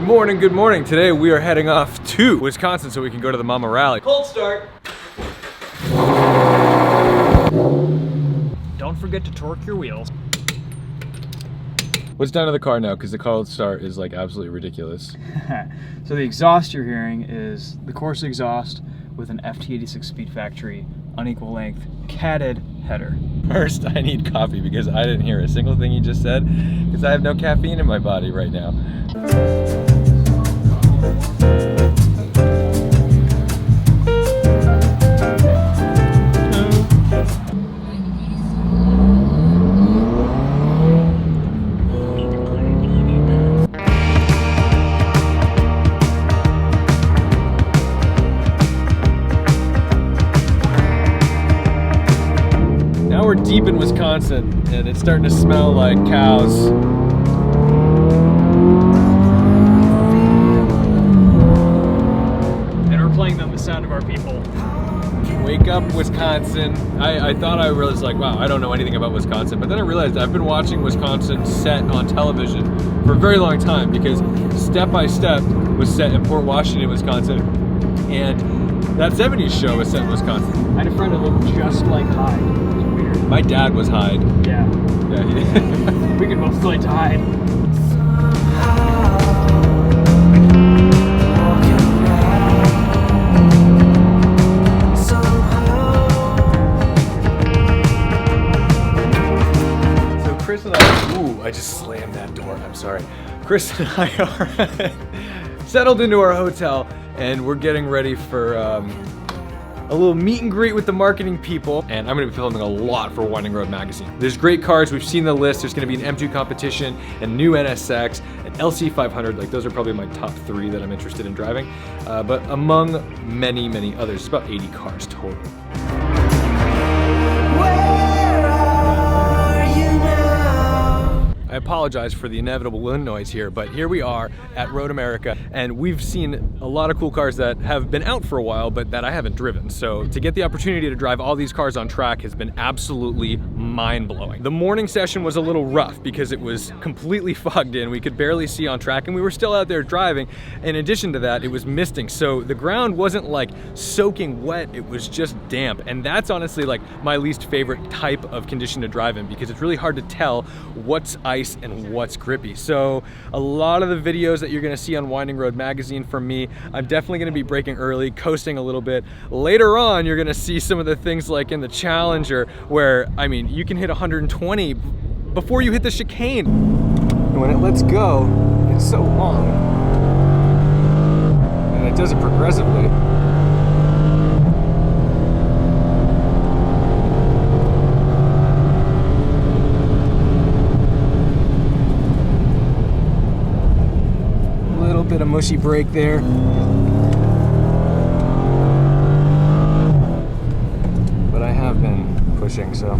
morning, good morning. Today we are heading off to Wisconsin so we can go to the Mama Rally. Cold start. Don't forget to torque your wheels. What's done to the car now? Because the cold start is like absolutely ridiculous. So the exhaust you're hearing is the Corsa exhaust with an FT86 Speed Factory unequal length catted header. First, I need coffee because I didn't hear a single thing you just said because I have no caffeine in my body right now. We're deep in Wisconsin and it's starting to smell like cows. And we're playing them the sound of our people. Wake up, Wisconsin. I thought I was like, wow, I don't know anything about Wisconsin, but then I realized I've been watching Wisconsin set on television for a very long time because Step by Step was set in Port Washington, Wisconsin, and that 70s show was set in Wisconsin. I had a friend that looked just like Hyde. My dad was Hyde. Yeah. Yeah. We could both relate to Hyde. So Chris and I, ooh, I just slammed that door, I'm sorry. Chris and I are settled into our hotel and we're getting ready for a little meet and greet with the marketing people, and I'm gonna be filming a lot for Winding Road Magazine. There's great cars, we've seen the list. There's gonna be an M2 competition, a new NSX, an LC500, like those are probably my top 3 that I'm interested in driving. But among many, many others, it's about 80 cars total. I apologize for the inevitable wind noise here, but here we are at Road America, and we've seen a lot of cool cars that have been out for a while, but that I haven't driven. So to get the opportunity to drive all these cars on track has been absolutely mind-blowing. The morning session was a little rough because it was completely fogged in. We could barely see on track, and we were still out there driving. In addition to that, it was misting, so the ground wasn't like soaking wet, it was just damp. And that's honestly like my least favorite type of condition to drive in because it's really hard to tell what's ice and what's grippy. So a lot of the videos that you're gonna see on Winding Road Magazine from me, I'm definitely gonna be braking early, coasting a little bit. Later on, you're gonna see some of the things like in the Challenger where, I mean, you can hit 120 before you hit the chicane. And when it lets go, it's so long. And it does it progressively. Bit of mushy brake there. But I have been pushing, so.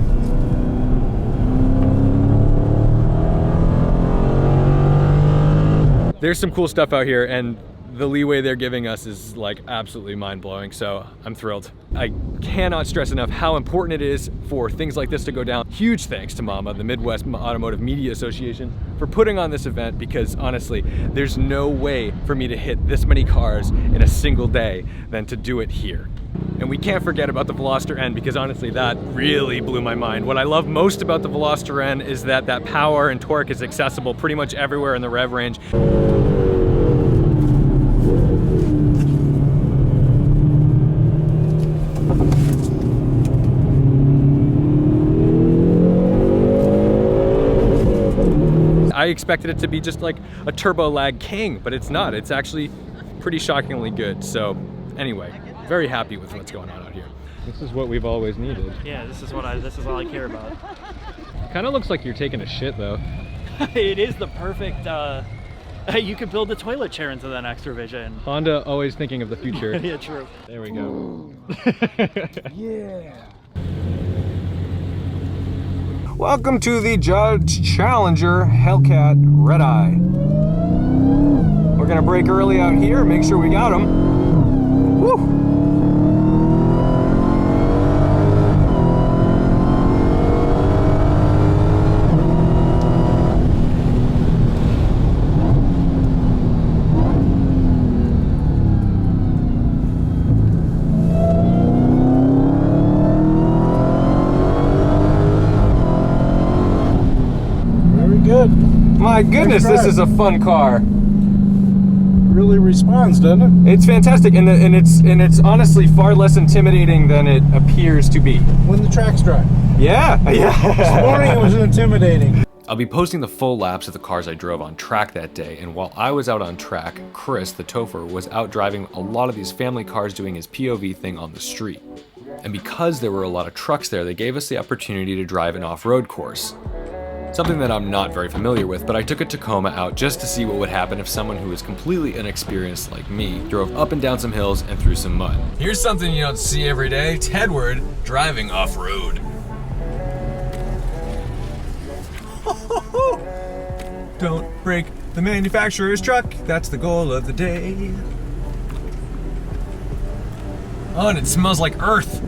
There's some cool stuff out here, and the leeway they're giving us is like absolutely mind-blowing, so I'm thrilled. I cannot stress enough how important it is for things like this to go down. Huge thanks to MAMA, the Midwest Automotive Media Association, for putting on this event because honestly, there's no way for me to hit this many cars in a single day than to do it here. And we can't forget about the Veloster N because honestly, that really blew my mind. What I love most about the Veloster N is that power and torque is accessible pretty much everywhere in the rev range. I expected it to be just like a turbo lag king, but it's not. It's actually pretty shockingly good. So anyway, very happy with what's going on out here. This is what we've always needed. Yeah, this is all I care about. Kind of looks like you're taking a shit though. It is the perfect, you could build a toilet chair into that extra vision. Honda always thinking of the future. Yeah, true. There we go. Yeah. Welcome to the Judge Challenger Hellcat Redeye. We're gonna brake early out here, make sure we got them. Woo! My goodness, this is a fun car. Really responds, doesn't it? It's fantastic, and it's honestly far less intimidating than it appears to be. When the track's dry. Yeah. This morning it was intimidating. I'll be posting the full laps of the cars I drove on track that day, and while I was out on track, Chris, the Topher, was out driving a lot of these family cars doing his POV thing on the street. And because there were a lot of trucks there, they gave us the opportunity to drive an off-road course. Something that I'm not very familiar with, but I took a Tacoma out just to see what would happen if someone who is completely inexperienced like me drove up and down some hills and through some mud. Here's something you don't see every day, Tedward driving off-road. Don't break the manufacturer's truck, that's the goal of the day. Oh, and it smells like earth.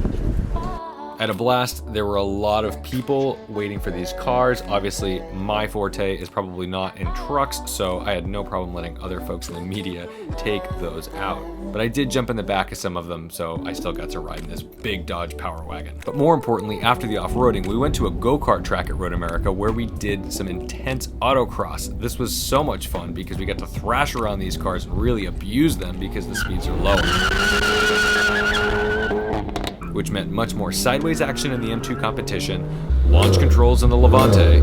At a blast, there were a lot of people waiting for these cars. Obviously, my forte is probably not in trucks, so I had no problem letting other folks in the media take those out. But I did jump in the back of some of them, so I still got to ride in this big Dodge Power Wagon. But more importantly, after the off-roading, we went to a go-kart track at Road America where we did some intense autocross. This was so much fun because we got to thrash around these cars and really abuse them because the speeds are low, which meant much more sideways action in the M2 competition, launch controls in the Levante,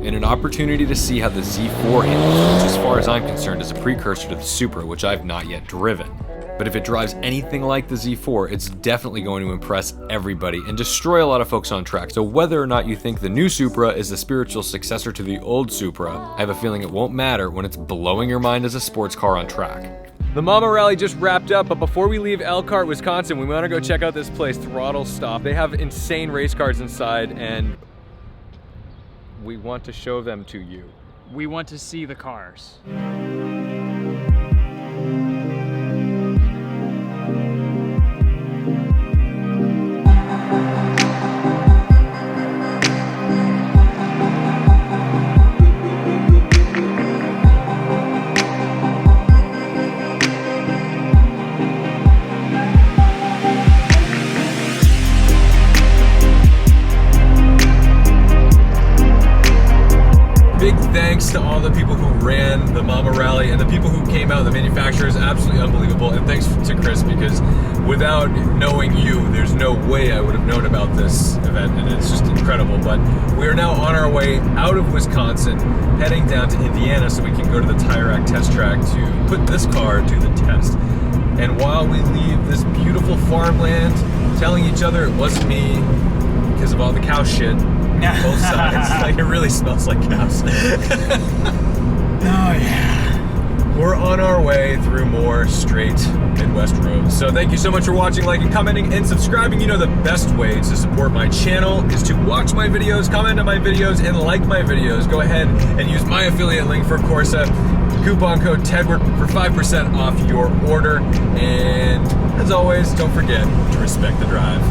and an opportunity to see how the Z4 handles, which as far as I'm concerned is a precursor to the Supra, which I've not yet driven. But if it drives anything like the Z4, it's definitely going to impress everybody and destroy a lot of folks on track. So whether or not you think the new Supra is the spiritual successor to the old Supra, I have a feeling it won't matter when it's blowing your mind as a sports car on track. The Mama Rally just wrapped up, but before we leave Elkhart, Wisconsin, we want to go check out this place, Throttle Stop. They have insane race cars inside, and we want to show them to you. We want to see the cars. Big thanks to all the people who ran the Mama Rally and the people who came out, the manufacturers, absolutely unbelievable. And thanks to Chris, because without knowing you, there's no way I would have known about this event, and it's just incredible. But we are now on our way out of Wisconsin, heading down to Indiana so we can go to the Tire Rack test track to put this car to the test. And while we leave this beautiful farmland, telling each other it wasn't me because of all the cow shit, both sides. Like, it really smells like cows. Oh yeah. We're on our way through more straight Midwest roads. So thank you so much for watching, liking, commenting, and subscribing. You know the best way to support my channel is to watch my videos, comment on my videos, and like my videos. Go ahead and use my affiliate link for Corsa. Coupon code Tedward for 5% off your order. And as always, don't forget to respect the drive.